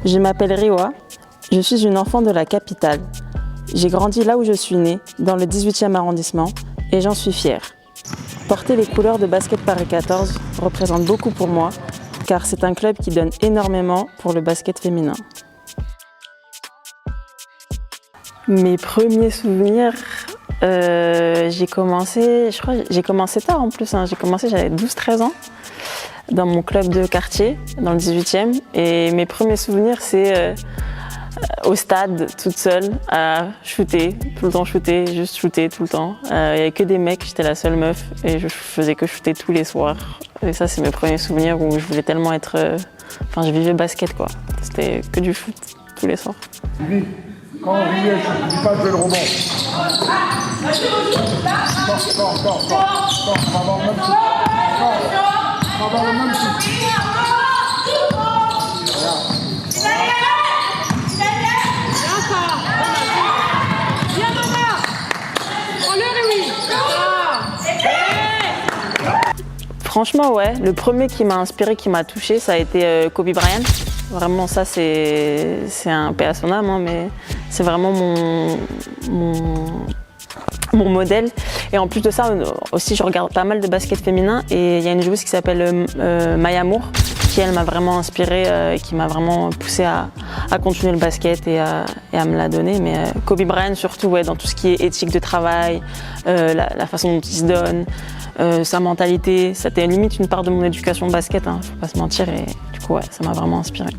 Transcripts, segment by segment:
Je m'appelle Riwa, je suis une enfant de la capitale. J'ai grandi là où je suis née, dans le 18e arrondissement, et j'en suis fière. Porter les couleurs de Basket Paris 14 représente beaucoup pour moi, car c'est un club qui donne énormément pour le basket féminin. Mes premiers souvenirs, j'ai commencé tard en plus, j'avais 12-13 ans, dans mon club de quartier, dans le 18e, et mes premiers souvenirs c'est au stade, toute seule, à shooter, tout le temps shooter, juste shooter tout le temps. Il n'y avait que des mecs, j'étais la seule meuf et je faisais que shooter tous les soirs. Et ça, c'est mes premiers souvenirs où je voulais tellement être... je vivais basket quoi. C'était que du foot, tous les soirs. Quand on riait, je dis pas de jouer le rebond. On va avoir le même shoot. Franchement, ouais, le premier qui m'a inspiré, qui m'a touché, ça a été Kobe Bryant. Vraiment, ça, c'est un paix à son âme, hein, mais c'est vraiment mon modèle. Et en plus de ça, aussi, je regarde pas mal de basket féminin et il y a une joueuse qui s'appelle Maya Moore, qui, elle, m'a vraiment inspirée et qui m'a vraiment poussée à continuer le basket et à me la donner. Mais Kobe Bryant, surtout, ouais, dans tout ce qui est éthique de travail, la façon dont il se donne, sa mentalité, c'était limite une part de mon éducation basket, hein, faut pas se mentir, et du coup ouais, ça m'a vraiment inspirée.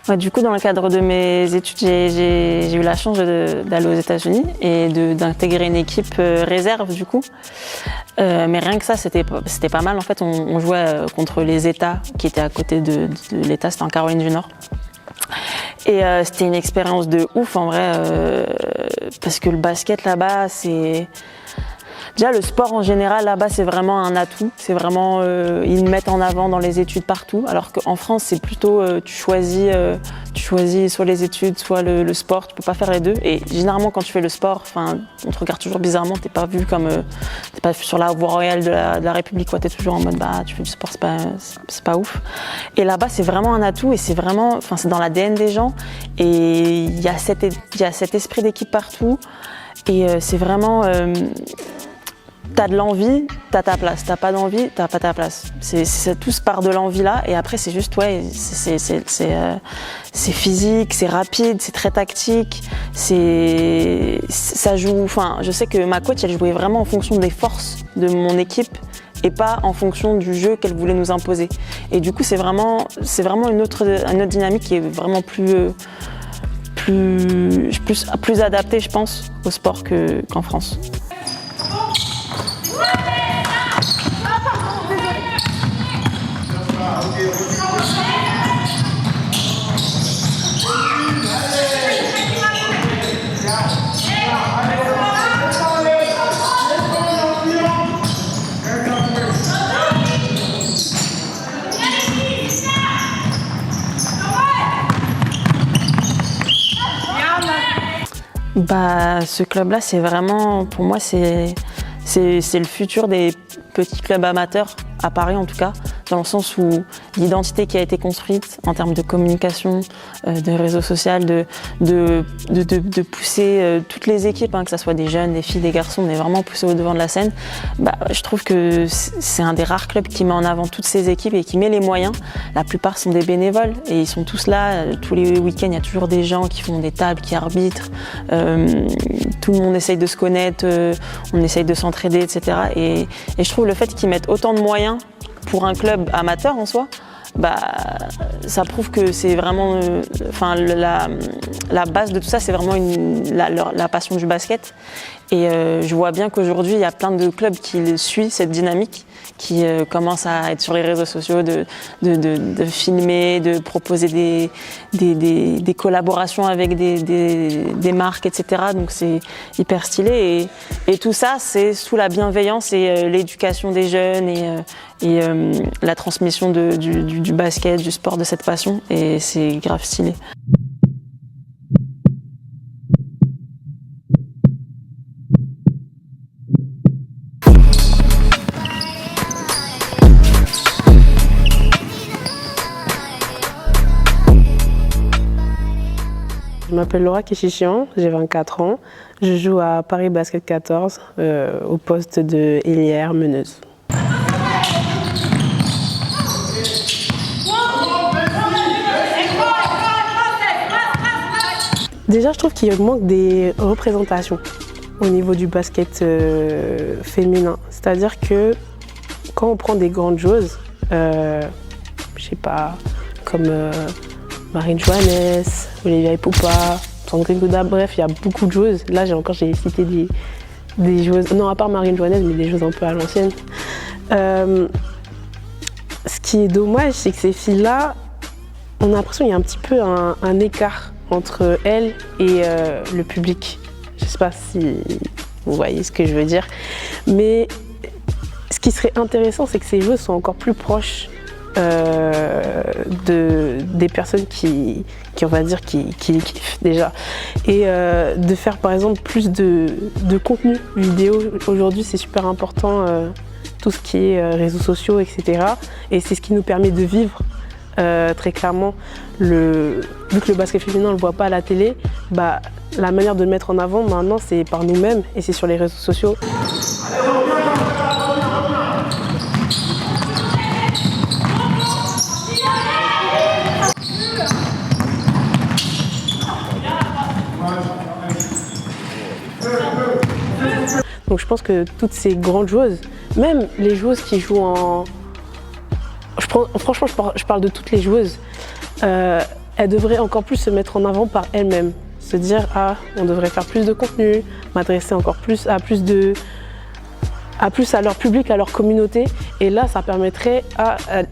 Ouais, du coup, dans le cadre de mes études, j'ai eu la chance d'aller aux États-Unis et d'intégrer une équipe réserve du coup. Mais rien que ça, c'était pas mal. En fait, on jouait contre les États qui étaient à côté de l'État, c'était en Caroline du Nord. Et c'était une expérience de ouf en vrai, parce que le basket là-bas, c'est... Déjà, le sport en général, là-bas, c'est vraiment un atout. C'est vraiment, ils le mettent en avant dans les études partout. Alors qu'en France, c'est plutôt, tu choisis soit les études, soit le sport. Tu peux pas faire les deux. Et généralement, quand tu fais le sport, on te regarde toujours bizarrement. T'es pas vu comme, t'es pas sur la voie royale de la République, quoi. T'es toujours en mode, tu fais du sport, c'est pas ouf. Et là-bas, c'est vraiment un atout et c'est vraiment, c'est dans l'ADN des gens. Et il y a cet esprit d'équipe partout. Et c'est vraiment, t'as de l'envie, t'as ta place. T'as pas d'envie, t'as pas ta place. Tout se part de l'envie là, et après c'est juste, ouais, c'est physique, c'est rapide, c'est très tactique, ça joue. Je sais que ma coach, elle jouait vraiment en fonction des forces de mon équipe et pas en fonction du jeu qu'elle voulait nous imposer. Et du coup, c'est vraiment une autre dynamique qui est vraiment plus adaptée, je pense, au sport qu'en France. Ce club-là, c'est vraiment, pour moi, c'est le futur des petits clubs amateurs, à Paris en tout cas, dans le sens où l'identité qui a été construite en termes de communication, de réseau social, de pousser toutes les équipes, que ce soit des jeunes, des filles, des garçons, mais vraiment pousser au devant de la scène, je trouve que c'est un des rares clubs qui met en avant toutes ces équipes et qui met les moyens. La plupart sont des bénévoles et ils sont tous là. Tous les week-ends, il y a toujours des gens qui font des tables, qui arbitrent. Tout le monde essaye de se connaître, on essaye de s'entraider, etc. Et je trouve le fait qu'ils mettent autant de moyens pour un club amateur en soi, ça prouve que c'est vraiment, la base de tout ça, c'est vraiment la passion du basket. Et je vois bien qu'aujourd'hui, il y a plein de clubs qui suivent cette dynamique commencent à être sur les réseaux sociaux, de filmer, de proposer des collaborations avec des marques, etc. Donc c'est hyper stylé. Et tout ça, c'est sous la bienveillance et l'éducation des jeunes et la transmission du basket, du sport, de cette passion. Et c'est grave stylé. Je m'appelle Laura Kéchichian, j'ai 24 ans. Je joue à Paris Basket 14 au poste de ailière meneuse. Déjà, je trouve qu'il manque des représentations au niveau du basket féminin. C'est-à-dire que quand on prend des grandes joueuses, je sais pas, comme Marine Johannes, Olivia Ipupa, Sandrine Gouda, bref, il y a beaucoup de joueuses. Là, j'ai cité des joueuses, non, à part Marine Johannes, mais des joueuses un peu à l'ancienne. Ce qui est dommage, c'est que ces filles-là, on a l'impression qu'il y a un petit peu un écart entre elles et le public. Je ne sais pas si vous voyez ce que je veux dire. Mais ce qui serait intéressant, c'est que ces joueuses soient encore plus proches des personnes qui on va dire, qui kiffent déjà. Et de faire par exemple plus de contenu vidéo. Aujourd'hui, c'est super important, tout ce qui est réseaux sociaux, etc. Et c'est ce qui nous permet de vivre très clairement. Vu que le basket féminin, on ne le voit pas à la télé, bah, la manière de le mettre en avant maintenant, c'est par nous-mêmes et c'est sur les réseaux sociaux. Donc je pense que toutes ces grandes joueuses, même les joueuses qui jouent en... Franchement, je parle de toutes les joueuses. Elles devraient encore plus se mettre en avant par elles-mêmes. Se dire, ah, on devrait faire plus de contenu, m'adresser encore plus à leur public, à leur communauté. Et là, ça permettrait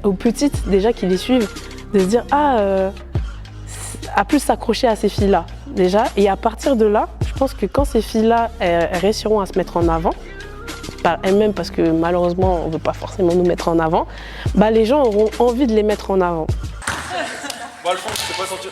aux petites, déjà qui les suivent, de se dire, à plus s'accrocher à ces filles-là, déjà. Et à partir de là, je pense que quand ces filles-là réussiront à se mettre en avant, par elles-mêmes, parce que malheureusement, on ne veut pas forcément nous mettre en avant, bah, les gens auront envie de les mettre en avant. Bon, Alphonse, je sais pas sentir.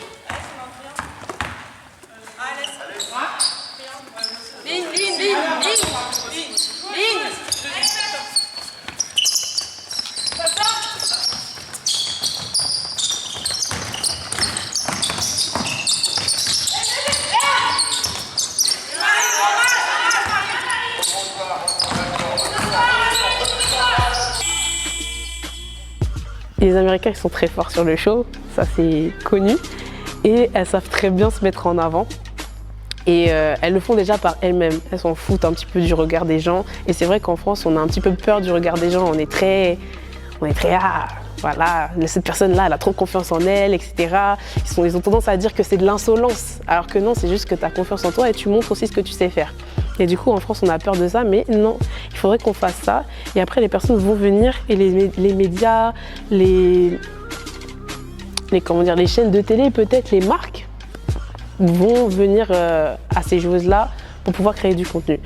Les Américains, ils sont très forts sur le show, ça c'est connu. Et elles savent très bien se mettre en avant. Et elles le font déjà par elles-mêmes. Elles s'en foutent un petit peu du regard des gens. Et c'est vrai qu'en France, on a un petit peu peur du regard des gens. On est très voilà, cette personne-là, elle a trop confiance en elle, etc. Ils ont tendance à dire que c'est de l'insolence. Alors que non, c'est juste que tu as confiance en toi et tu montres aussi ce que tu sais faire. Et du coup, en France, on a peur de ça, mais non, il faudrait qu'on fasse ça. Et après, les personnes vont venir et les médias, les chaînes de télé, peut-être les marques, vont venir à ces joueuses-là pour pouvoir créer du contenu.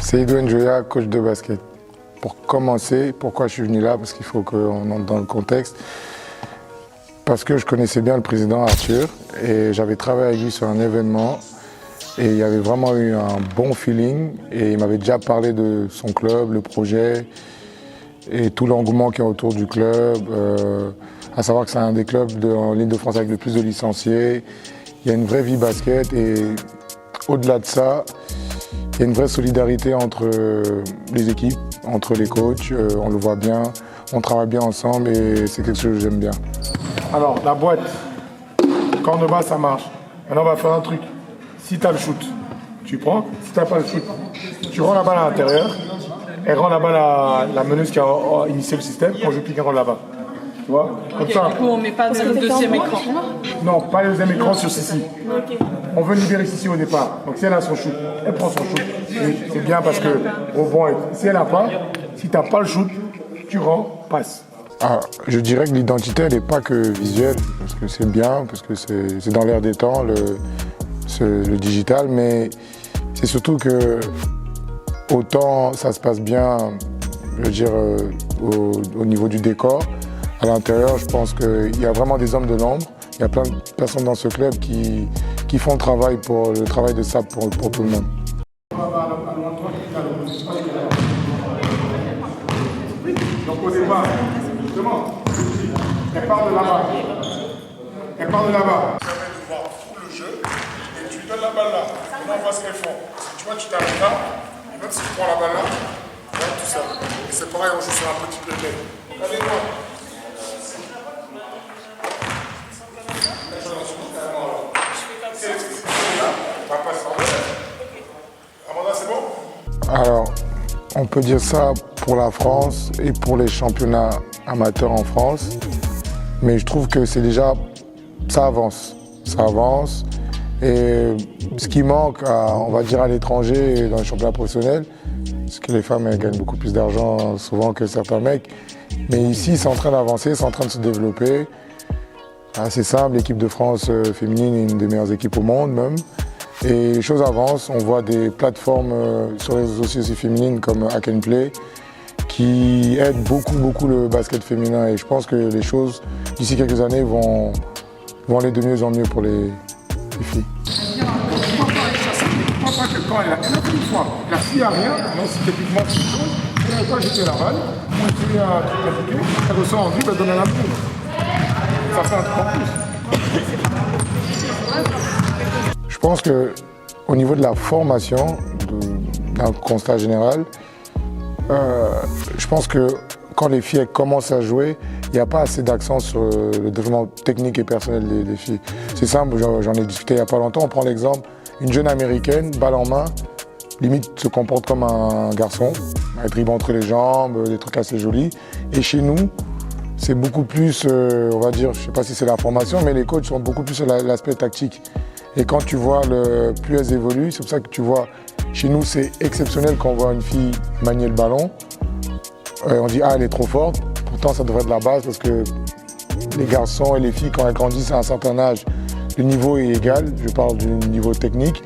C'est Ido Njoya, coach de basket. Pour commencer, pourquoi je suis venu là? Parce qu'il faut qu'on entre dans le contexte. Parce que je connaissais bien le président Arthur et j'avais travaillé avec lui sur un événement et il y avait vraiment eu un bon feeling et il m'avait déjà parlé de son club, le projet et tout l'engouement qu'il y a autour du club. À savoir que c'est un des clubs en Île-de-France avec le plus de licenciés. Il y a une vraie vie basket et au-delà de ça, il y a une vraie solidarité entre les équipes, entre les coachs, on le voit bien, on travaille bien ensemble et c'est quelque chose que j'aime bien. Alors, la boîte, quand on bat, ça marche. Maintenant, on va faire un truc. Si tu as le shoot, tu prends. Si tu n'as pas le shoot, tu rends la balle à l'intérieur, elle rend la balle à la meneuse qui a initié le système, quand je pique et rend là-bas. Tu vois? Comme ça. Du coup, on met pas le deuxième écran. Non, pas le deuxième écran sur Sissi. On veut libérer Sissi au départ. Donc si elle a son shoot, elle prend son shoot. C'est bien parce que au bon, si elle n'a pas, si tu n'as pas le shoot, tu rends, passe. Ah, je dirais que l'identité, elle n'est pas que visuelle, parce que c'est bien, parce que c'est dans l'air des temps, le digital, mais c'est surtout que autant ça se passe bien, je veux dire, au niveau du décor, à l'intérieur, je pense qu'il y a vraiment des hommes de l'ombre. Il y a plein de personnes dans ce club qui font le travail de sable pour tout le monde. Donc au départ, justement, elle part de là-bas. Elle part de là-bas. Ça permet de voir tout le jeu et tu donnes la balle là. Là, on voit ce qu'elles font. Tu vois, tu t'arrêtes là, et même si tu prends la balle là, regarde tout ça. Et c'est pareil, on joue sur un petit pépé. Regardez-moi. Amanda, c'est bon? Alors, on peut dire ça pour la France et pour les championnats amateurs en France, mais je trouve que c'est déjà, ça avance. Et ce qui manque, on va dire à l'étranger, dans les championnats professionnels, c'est que les femmes elles gagnent beaucoup plus d'argent souvent que certains mecs, mais ici c'est en train d'avancer, c'est en train de se développer. C'est simple, l'équipe de France féminine est une des meilleures équipes au monde même. Et les choses avancent, on voit des plateformes sur les réseaux sociaux féminines comme Hack and Play qui aident beaucoup le basket féminin. Et je pense que les choses, d'ici quelques années, vont aller de mieux en mieux pour les filles. Pas que quand elle a fait une fois, la fille a rien, non, c'est typiquement quelque chose. Elle n'a pas jeté la balle, on a fait un truc compliqué, elle ressort en dribble, elle donne à la boule. Ça fait un truc en plus. Je pense qu'au niveau de la formation, d'un constat général, je pense que quand les filles commencent à jouer, il n'y a pas assez d'accent sur le développement technique et personnel des filles. C'est simple, j'en ai discuté il n'y a pas longtemps. On prend l'exemple, une jeune américaine, balle en main, limite se comporte comme un garçon, elle dribble entre les jambes, des trucs assez jolis. Et chez nous, c'est beaucoup plus, on va dire, je ne sais pas si c'est la formation, mais les coachs sont beaucoup plus sur l'aspect tactique. Et quand tu vois, plus elles évoluent, c'est pour ça que tu vois, chez nous c'est exceptionnel quand on voit une fille manier le ballon. On dit ah elle est trop forte, pourtant ça devrait être la base parce que les garçons et les filles quand elles grandissent à un certain âge, le niveau est égal, je parle du niveau technique.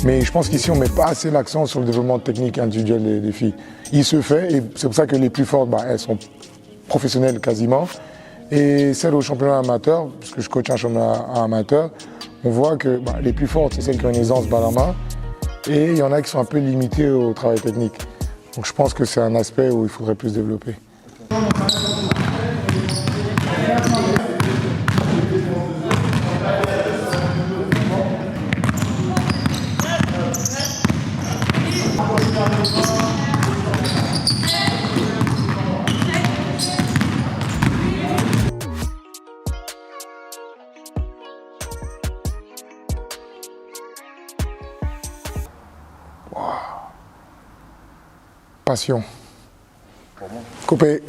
Mais je pense qu'ici on ne met pas assez l'accent sur le développement technique individuel des filles. Il se fait et c'est pour ça que les plus fortes, elles sont professionnelles quasiment. Et celles au championnat amateur, puisque je coach un championnat amateur, on voit que les plus fortes, c'est celles qui ont une aisance balle en main. Et il y en a qui sont un peu limitées au travail technique. Donc je pense que c'est un aspect où il faudrait plus développer. Passion. Coupé.